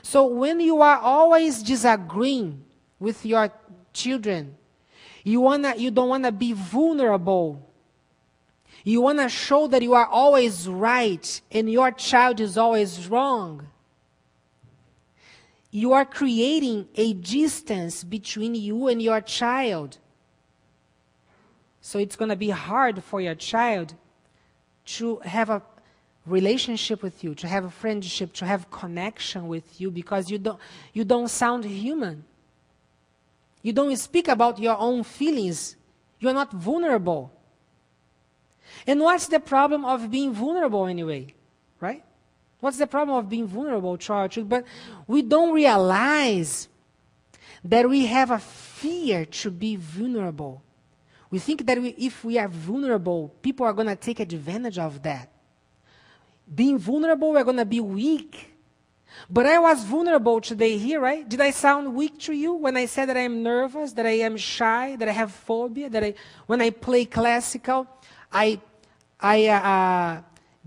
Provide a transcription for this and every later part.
So when you are always disagreeing with your children, you don't want to be vulnerable. You want to show that you are always right and your child is always wrong. You are creating a distance between you and your child. So it's going to be hard for your child to have a relationship with you, to have a friendship, to have connection with you, because you don't sound human. You don't speak about your own feelings. You are not vulnerable. And what's the problem of being vulnerable anyway? Right? What's the problem of being vulnerable to our children? But we don't realize that we have a fear to be vulnerable. We think that if we are vulnerable, people are going to take advantage of that. Being vulnerable, we're going to be weak. But I was vulnerable today here, right? Did I sound weak to you when I said that I am nervous, that I am shy, that I have phobia, that when I play classical, I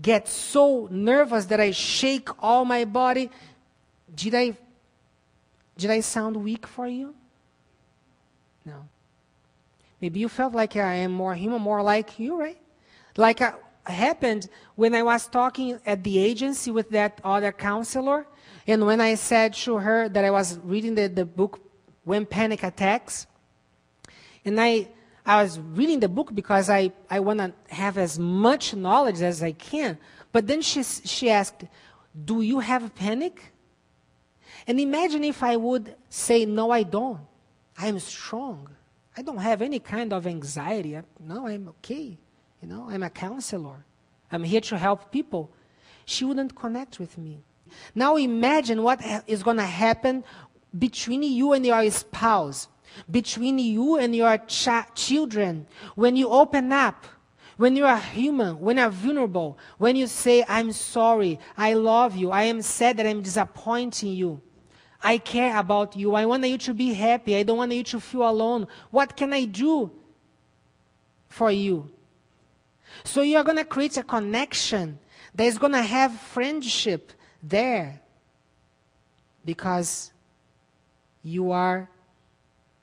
get so nervous that I shake all my body? Did I sound weak for you? No. Maybe you felt like I am more human, more like you, right? Like happened when I was talking at the agency with that other counselor, and when I said to her that I was reading the book When Panic Attacks, and I was reading the book because I want to have as much knowledge as I can, but then she asked, do you have panic? And imagine if I would say, no, I don't. I am strong. I don't have any kind of anxiety. No, I'm okay. I'm a counselor. I'm here to help people. She wouldn't connect with me. Now imagine what is going to happen between you and your spouse, between you and your children, when you open up, when you are human, when you are vulnerable, when you say, I'm sorry, I love you, I am sad that I'm disappointing you. I care about you. I want you to be happy. I don't want you to feel alone. What can I do for you? So you are going to create a connection that is going to have friendship there because you are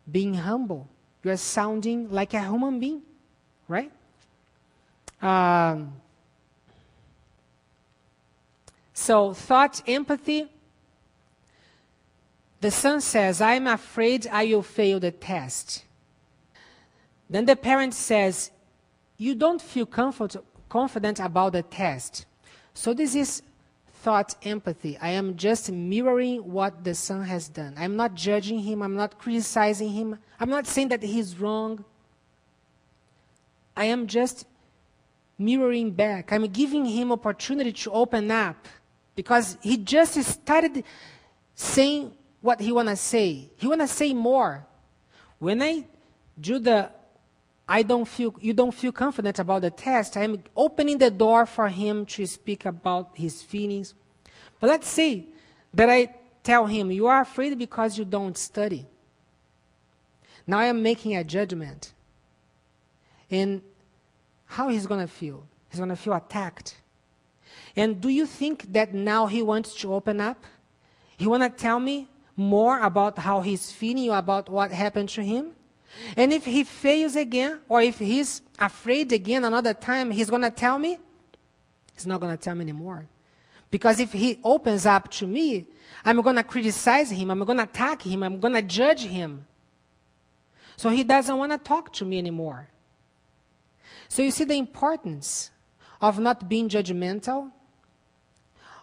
being humble. You are sounding like a human being, right? So thought, empathy. The son says, I'm afraid I will fail the test. Then the parent says, you don't feel confident about the test. So this is thought, empathy. I am just mirroring what the son has done. I'm not judging him. I'm not criticizing him. I'm not saying that he's wrong. I am just mirroring back. I'm giving him opportunity to open up because he just started saying what he want to say. He want to say more. When I do you don't feel confident about the test, I'm opening the door for him to speak about his feelings. But let's say that I tell him, you are afraid because you don't study. Now I am making a judgment. And how he's going to feel? He's going to feel attacked. And do you think that now he wants to open up? He want to tell me more about how he's feeling, about what happened to him? And if he fails again, or if he's afraid again another time, he's going to tell me? He's not going to tell me anymore. Because if he opens up to me, I'm going to criticize him, I'm going to attack him, I'm going to judge him. So he doesn't want to talk to me anymore. So you see the importance of not being judgmental,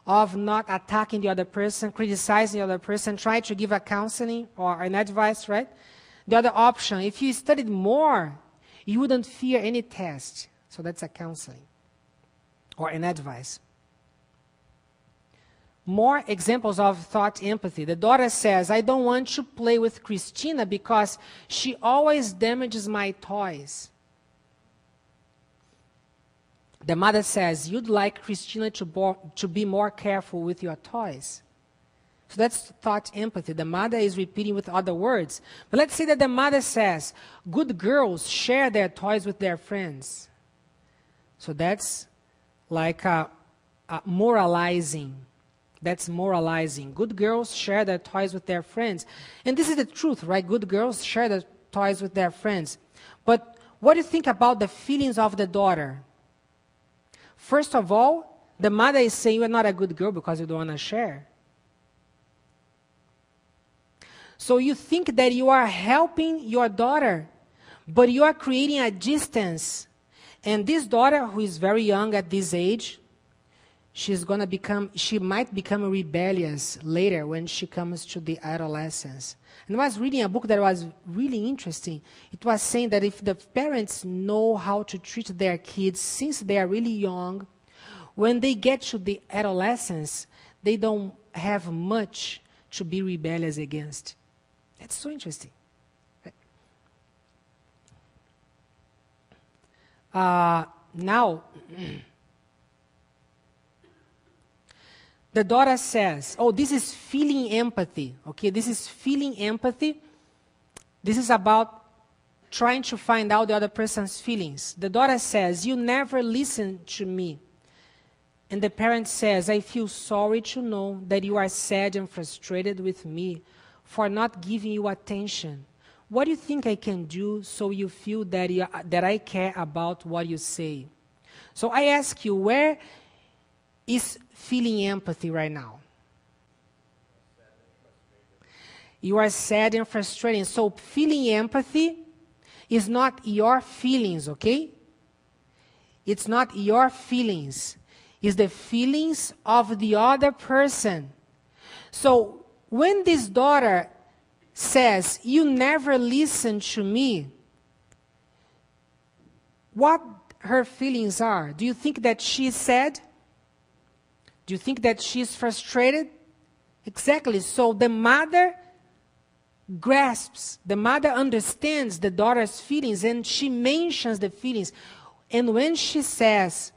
of not attacking the other person, criticizing the other person, trying to give a counseling or an advice, right? The other option, if you studied more, you wouldn't fear any test. So that's a counseling or an advice. More examples of thought empathy. The daughter says, I don't want to play with Christina because she always damages my toys. The mother says, you'd like Christina to be more careful with your toys. So that's thought empathy. The mother is repeating with other words. But let's say that the mother says, good girls share their toys with their friends. So that's like moralizing. That's moralizing. Good girls share their toys with their friends. And this is the truth, right? Good girls share their toys with their friends. But what do you think about the feelings of the daughter? First of all, the mother is saying you're not a good girl because you don't want to share. So you think that you are helping your daughter, but you are creating a distance. And this daughter, who is very young at this age, she might become rebellious later when she comes to the adolescence. And I was reading a book that was really interesting. It was saying that if the parents know how to treat their kids since they are really young, when they get to the adolescence, they don't have much to be rebellious against. That's so interesting. Now, the daughter says, oh, this is feeling empathy. Okay, this is feeling empathy. This is about trying to find out the other person's feelings. The daughter says, you never listen to me. And the parent says, I feel sorry to know that you are sad and frustrated with me for not giving you attention. What do you think I can do so you feel that I care about what you say? So I ask you, where is feeling empathy right now? You are sad and frustrated. So feeling empathy is not your feelings, okay? It's not your feelings. It's the feelings of the other person. So when this daughter says, you never listen to me, what her feelings are? Do you think that she's sad? Do you think that she's frustrated? Exactly. So the mother grasps, the mother understands the daughter's feelings, and she mentions the feelings. And when she says,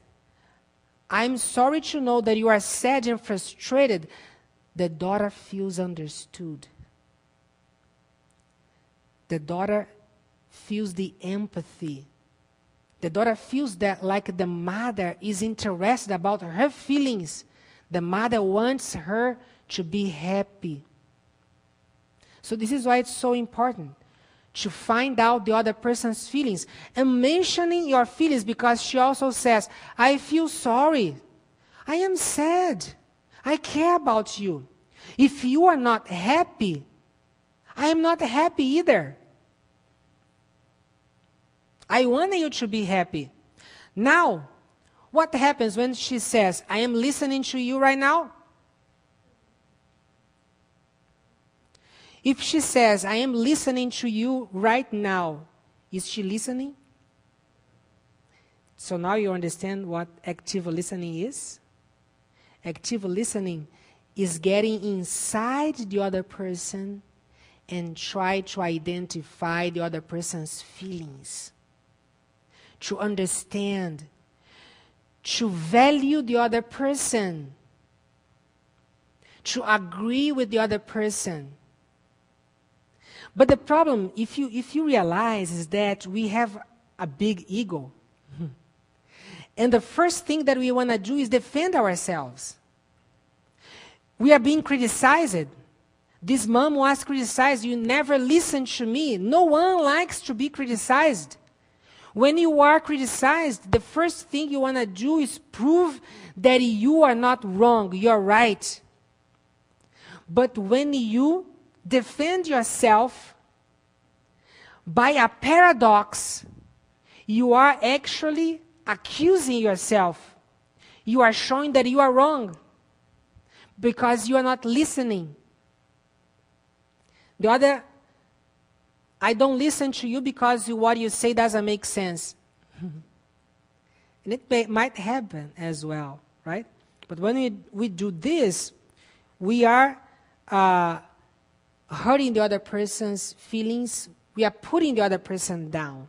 I'm sorry to know that you are sad and frustrated, the daughter feels understood. The daughter feels the empathy. The daughter feels that like the mother is interested about her feelings. The mother wants her to be happy. So this is why it's so important to find out the other person's feelings. And mentioning your feelings, because she also says, I feel sorry. I am sad. I care about you. If you are not happy, I am not happy either. I want you to be happy. Now, what happens when she says, I am listening to you right now? If she says, I am listening to you right now, is she listening? So now you understand what active listening is? Active listening is getting inside the other person and try to identify the other person's feelings, to understand, to value the other person, to agree with the other person. But the problem, if you realize, is that we have a big ego. And the first thing that we want to do is defend ourselves. We are being criticized. This mom was criticized. You never listen to me. No one likes to be criticized. When you are criticized, the first thing you want to do is prove that you are not wrong, you're right. But when you defend yourself, by a paradox, you are actually accusing yourself. You are showing that you are wrong because you are not listening. The other, I don't listen to you because what you say doesn't make sense. And it might happen as well, right? But when we do this, we are hurting the other person's feelings. We are putting the other person down.